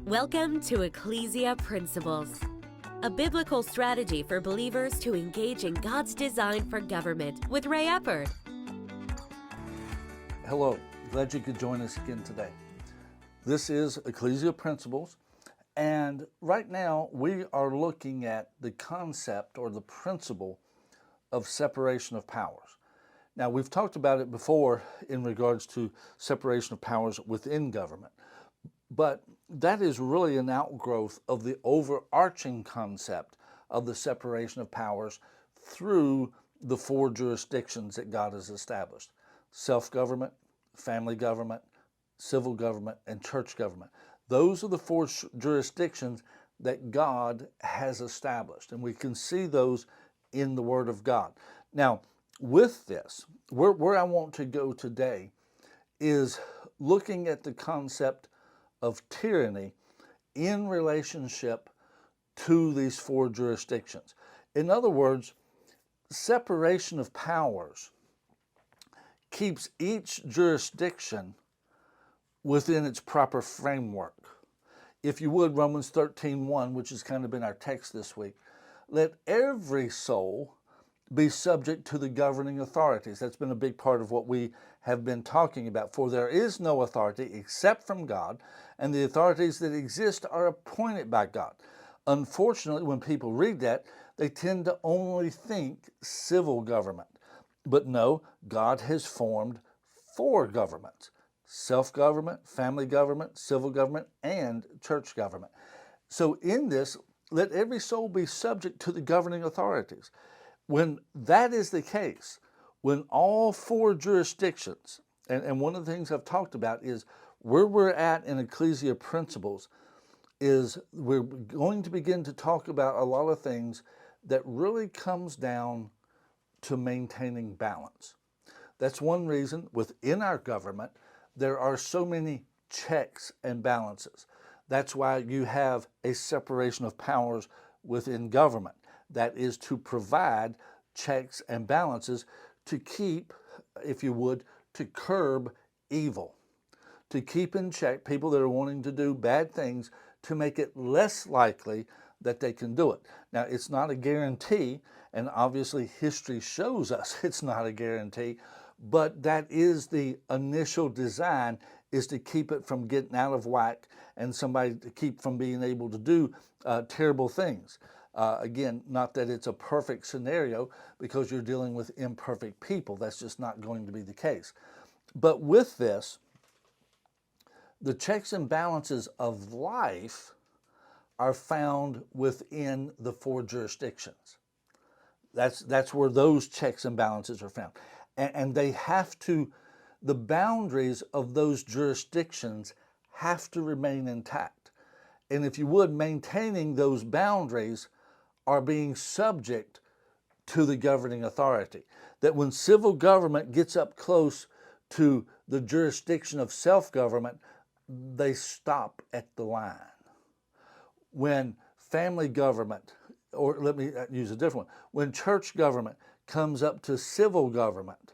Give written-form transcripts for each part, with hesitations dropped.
Welcome to Ecclesia Principles, a biblical strategy for believers to engage in God's design for government with Ray Eppard. Hello, glad you could join us again today. This is Ecclesia Principles, and right now we are looking at the concept or the principle of separation of powers. Now, we've talked about it before in regards to separation of powers within government, but that is really an outgrowth of the overarching concept of the separation of powers through the four jurisdictions that God has established: self-government, family government, civil government, and church government. Those are the four jurisdictions that God has established, and we can see those in the Word of God. Now, with this, where I want to go today is looking at the concept of tyranny in relationship to these four jurisdictions. In other words, separation of powers keeps each jurisdiction within its proper framework. If you would, Romans 13:1, which has kind of been our text this week, let every soul be subject to the governing authorities. That's been a big part of what we have been talking about. For there is no authority except from God, and the authorities that exist are appointed by God. Unfortunately, when people read that, they tend to only think civil government. But no, God has formed four governments: self-government, family government, civil government, and church government. So in this, let every soul be subject to the governing authorities. When that is the case, when all four jurisdictions, and one of the things I've talked about is where we're at in Ecclesia Principles is we're going to begin to talk about a lot of things that really comes down to maintaining balance. That's one reason within our government there are so many checks and balances. That's why you have a separation of powers within government. That is to provide checks and balances to keep, if you would, to curb evil, to keep in check people that are wanting to do bad things, to make it less likely that they can do it. Now, it's not a guarantee, and obviously history shows us it's not a guarantee, but that is the initial design, is to keep it from getting out of whack and somebody to keep from being able to do terrible things. Again, not that it's a perfect scenario because you're dealing with imperfect people. That's just not going to be the case. But with this, the checks and balances of life are found within the four jurisdictions. That's where those checks and balances are found. And they have to, the boundaries of those jurisdictions have to remain intact. And if you would, maintaining those boundaries are being subject to the governing authority. That when civil government gets up close to the jurisdiction of self-government, they stop at the line. When family government, or let me use a different one, when church government comes up to civil government,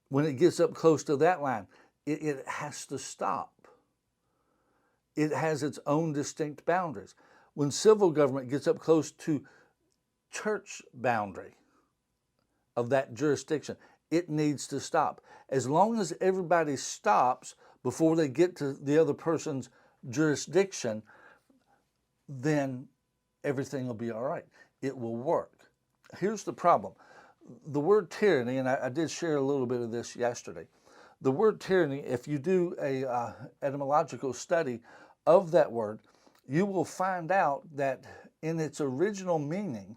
when it gets up close to that line, it has to stop. It has its own distinct boundaries. When civil government gets up close to church boundary of that jurisdiction, it needs to stop. As long as everybody stops before they get to the other person's jurisdiction, then everything will be all right. It will work. Here's the problem. The word tyranny, and I did share a little bit of this yesterday. The word tyranny, if you do a etymological study of that word, you will find out that in its original meaning,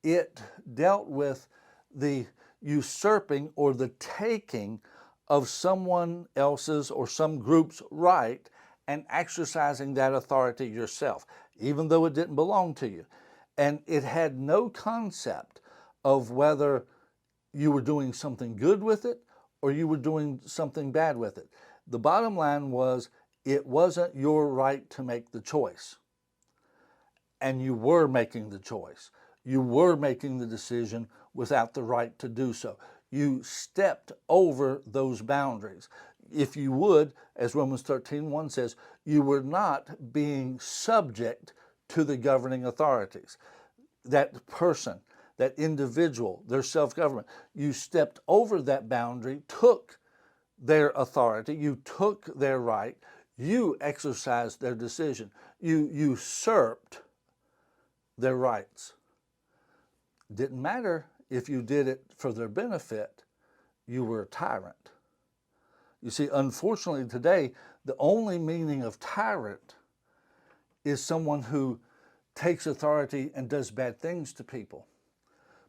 it dealt with the usurping or the taking of someone else's or some group's right and exercising that authority yourself, even though it didn't belong to you. And it had no concept of whether you were doing something good with it or you were doing something bad with it. The bottom line was, it wasn't your right to make the choice. And you were making the choice. You were making the decision without the right to do so. You stepped over those boundaries. if you would, as Romans 13:1 says, you were not being subject to the governing authorities. That person, that individual, their self-government, you stepped over that boundary, took their authority, you took their right, you exercised their decision, you usurped their rights. Didn't matter if you did it for their benefit, you were a tyrant. You see, unfortunately today, the only meaning of tyrant is someone who takes authority and does bad things to people.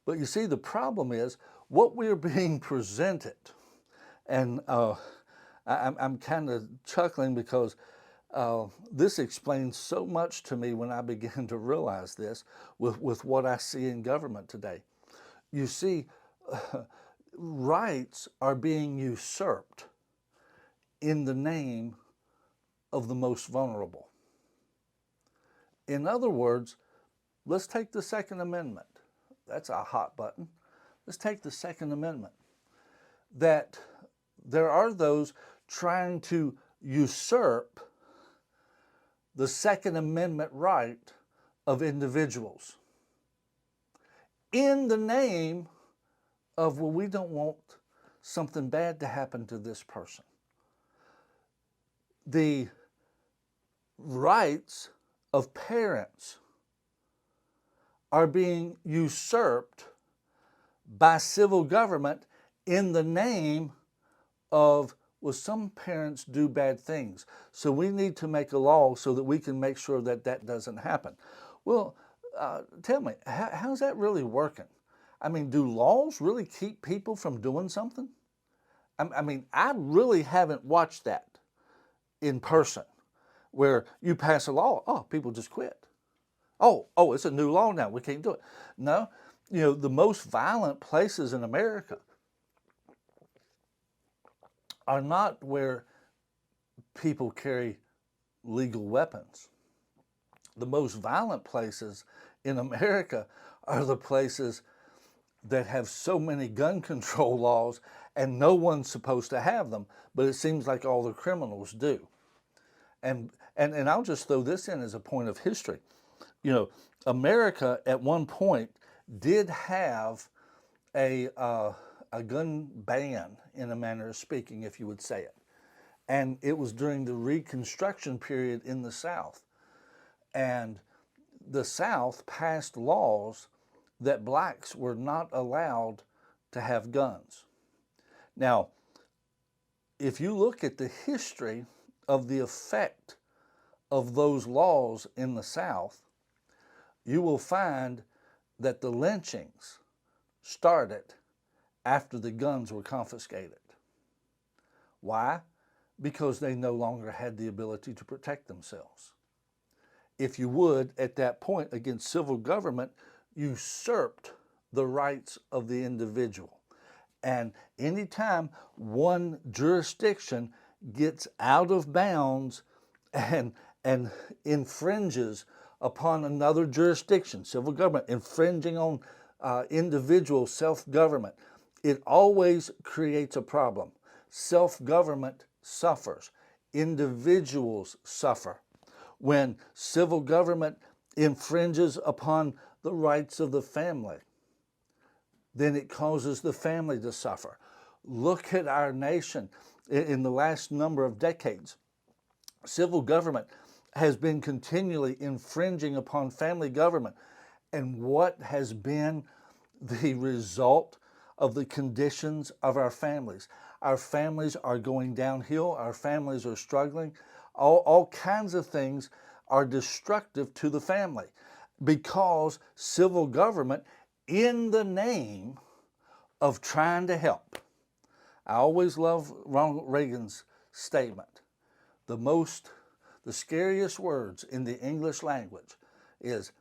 But you see, the problem is what we're being presented, and I'm kind of chuckling because this explains so much to me when I began to realize this with what I see in government today. You see, rights are being usurped in the name of the most vulnerable. In other words, let's take the Second Amendment. That's a hot button. Let's take the Second Amendment. That there are those trying to usurp the Second Amendment right of individuals in the name of, well, we don't want something bad to happen to this person. The rights of parents are being usurped by civil government in the name of, well, some parents do bad things, so we need to make a law so that we can make sure that that doesn't happen. Well, tell me, how's that really working? I mean, do laws really keep people from doing something? I mean, I really haven't watched that in person, where you pass a law, oh, people just quit. Oh, it's a new law now, we can't do it. No, you know, the most violent places in America are not where people carry legal weapons. The most violent places in America are the places that have so many gun control laws and no one's supposed to have them, but it seems like all the criminals do. And I'll just throw this in as a point of history. You know, America at one point did have a gun ban, in a manner of speaking, if you would say it. And it was during the Reconstruction period in the South. And the South passed laws that blacks were not allowed to have guns. Now, if you look at the history of the effect of those laws in the South, you will find that the lynchings started after the guns were confiscated. Why? Because they no longer had the ability to protect themselves. If you would, at that point, again, civil government usurped the rights of the individual. And anytime one jurisdiction gets out of bounds and infringes upon another jurisdiction, civil government infringing on individual self-government, it always creates a problem. Self-government suffers. Individuals suffer. When civil government infringes upon the rights of the family, then it causes the family to suffer. Look at our nation in the last number of decades. Civil government has been continually infringing upon family government. And what has been the result of the conditions of our families? Our families are going downhill. Our families are struggling. All kinds of things are destructive to the family because civil government, in the name of trying to help. I always love Ronald Reagan's statement. The scariest words in the English language is,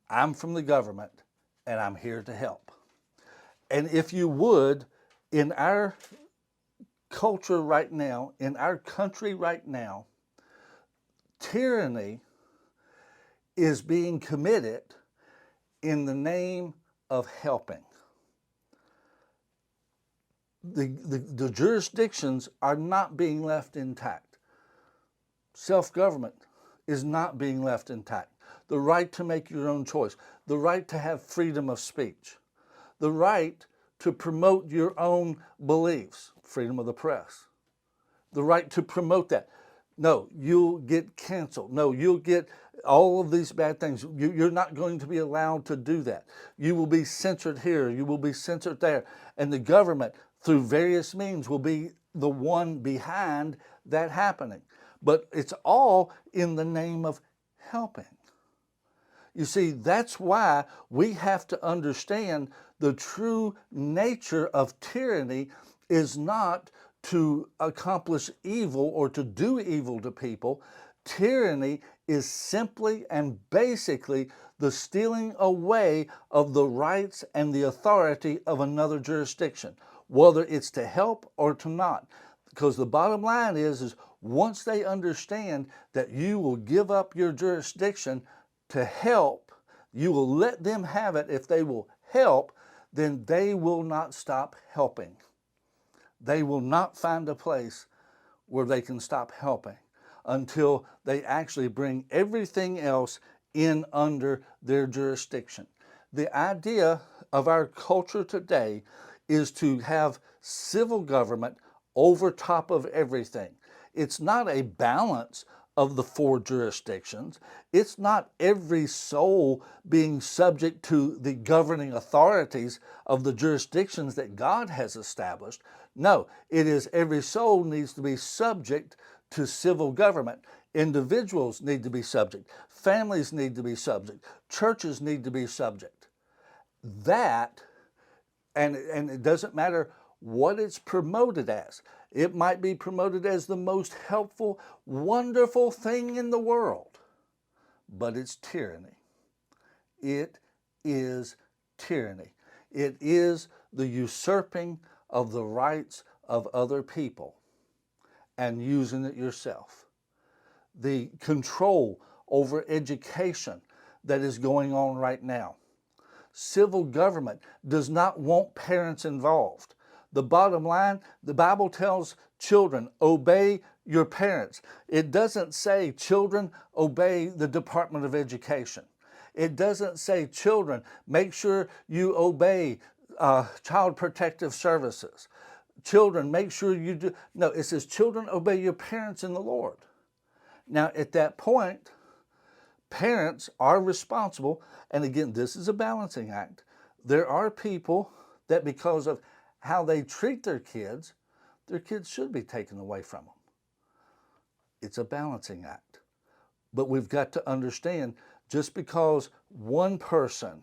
I'm from the government and I'm here to help. And if you would, in our culture right now, in our country right now, tyranny is being committed in the name of helping. the jurisdictions are not being left intact. Self-government is not being left intact. The right to make your own choice, the right to have freedom of speech, the right to promote your own beliefs, freedom of the press, the right to promote that. No, you'll get canceled. No, you'll get all of these bad things. You're not going to be allowed to do that. You will be censored here. You will be censored there. And the government, through various means, will be the one behind that happening. But it's all in the name of helping. You see, that's why we have to understand the true nature of tyranny is not to accomplish evil or to do evil to people. Tyranny is simply and basically the stealing away of the rights and the authority of another jurisdiction, whether it's to help or to not. Because the bottom line is once they understand that you will give up your jurisdiction to help, you will let them have it if they will help, then they will not stop helping. They will not find a place where they can stop helping until they actually bring everything else in under their jurisdiction. The idea of our culture today is to have civil government over top of everything. It's not a balance of the four jurisdictions. It's not every soul being subject to the governing authorities of the jurisdictions that God has established. No, it is every soul needs to be subject to civil government. Individuals need to be subject. Families need to be subject. Churches need to be subject. That, and it doesn't matter what it's promoted as. It might be promoted as the most helpful, wonderful thing in the world, but it's tyranny. It is tyranny. It is the usurping of the rights of other people and using it yourself. The control over education that is going on right now. Civil government does not want parents involved. The bottom line, the Bible tells children, obey your parents. It doesn't say, children, obey the Department of Education. It doesn't say, children, make sure you obey Child Protective Services. Children, make sure you do. No, it says, children, obey your parents in the Lord. Now, at that point, parents are responsible. And again, this is a balancing act. There are people that because of how they treat their kids should be taken away from them. It's a balancing act. But we've got to understand, just because one person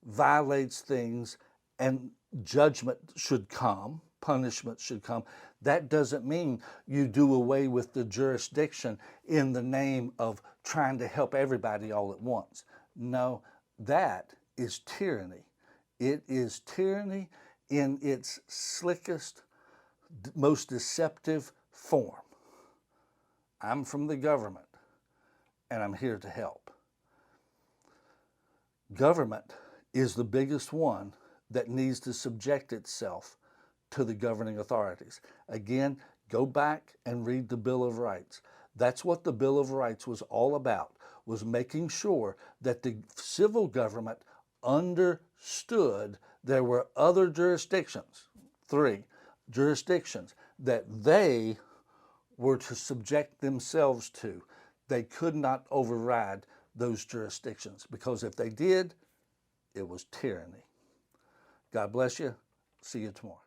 violates things and judgment should come, punishment should come, that doesn't mean you do away with the jurisdiction in the name of trying to help everybody all at once. No, that is tyranny. It is tyranny in its slickest, most deceptive form. I'm from the government, and I'm here to help. Government is the biggest one that needs to subject itself to the governing authorities. Again, go back and read the Bill of Rights. That's what the Bill of Rights was all about, was making sure that the civil government understood there were other jurisdictions, 3 jurisdictions, that they were to subject themselves to. They could not override those jurisdictions, because if they did, it was tyranny. God bless you. See you tomorrow.